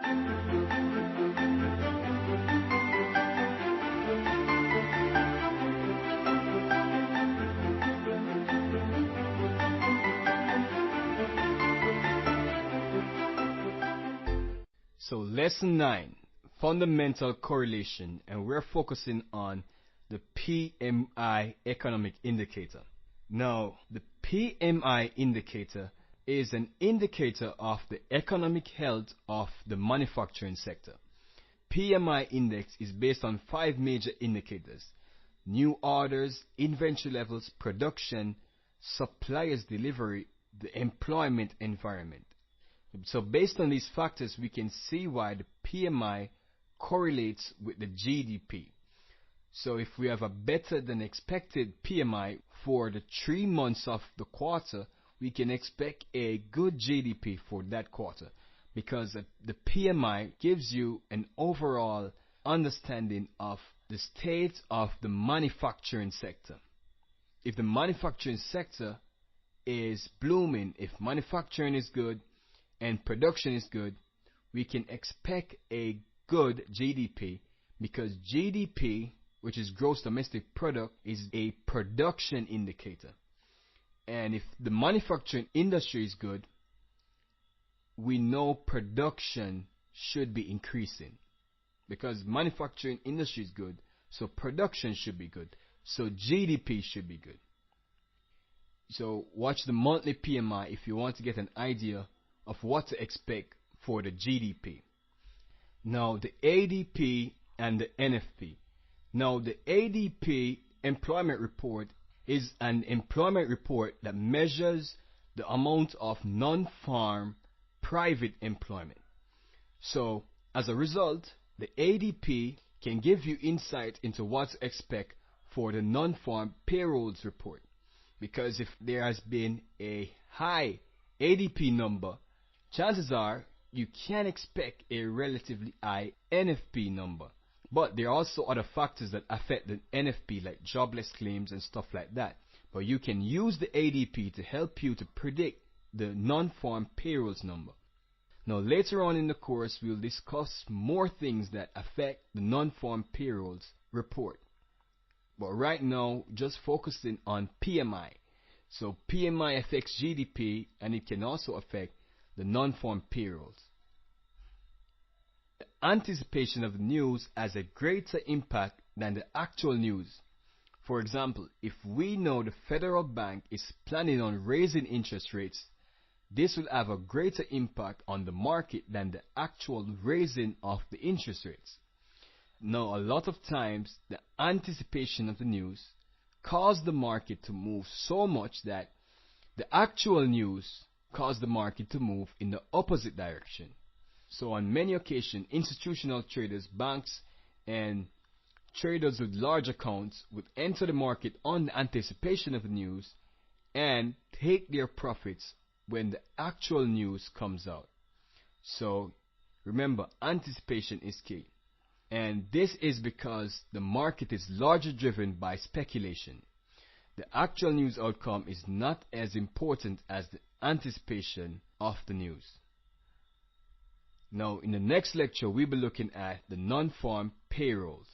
So lesson 9, fundamental correlation, and we're focusing on the Pmi Economic Indicator. Now, the Pmi indicator is an indicator of the economic health of the manufacturing sector. PMI index is based on 5 major indicators: new orders, inventory levels, production, suppliers delivery, the employment environment. So based on these factors, we can see why the PMI correlates with the GDP. So if we have a better than expected PMI for the 3 months of the quarter, we can expect a good GDP for that quarter, because the PMI gives you an overall understanding of the state of the manufacturing sector. If the manufacturing sector is blooming, if manufacturing is good and production is good, we can expect a good GDP, because GDP, which is gross domestic product, is a production indicator. And if the manufacturing industry is good, we know production should be increasing, because manufacturing industry is good, so production should be good, so GDP should be good. So watch the monthly PMI if you want to get an idea of what to expect for the GDP. Now the ADP and the NFP. Now the ADP Employment Report is an employment report that measures the amount of non-farm private employment. So as a result, the ADP can give you insight into what to expect for the non-farm payrolls report, because if there has been a high ADP number, chances are you can expect a relatively high NFP number. But there are also other factors that affect the NFP, like jobless claims and stuff like that. But you can use the ADP to help you to predict the non-farm payrolls number. Now later on in the course, we'll discuss more things that affect the non-farm payrolls report. But right now, just focusing on PMI. So PMI affects GDP, and it can also affect the non-farm payrolls. The anticipation of the news has a greater impact than the actual news. For example, if we know the Federal Bank is planning on raising interest rates, this will have a greater impact on the market than the actual raising of the interest rates. Now, a lot of times, the anticipation of the news caused the market to move so much that the actual news caused the market to move in the opposite direction. So on many occasions, institutional traders, banks, and traders with large accounts would enter the market on the anticipation of the news and take their profits when the actual news comes out. So remember, anticipation is key. And this is because the market is largely driven by speculation. The actual news outcome is not as important as the anticipation of the news. Now, in the next lecture, we'll be looking at the non-farm payrolls.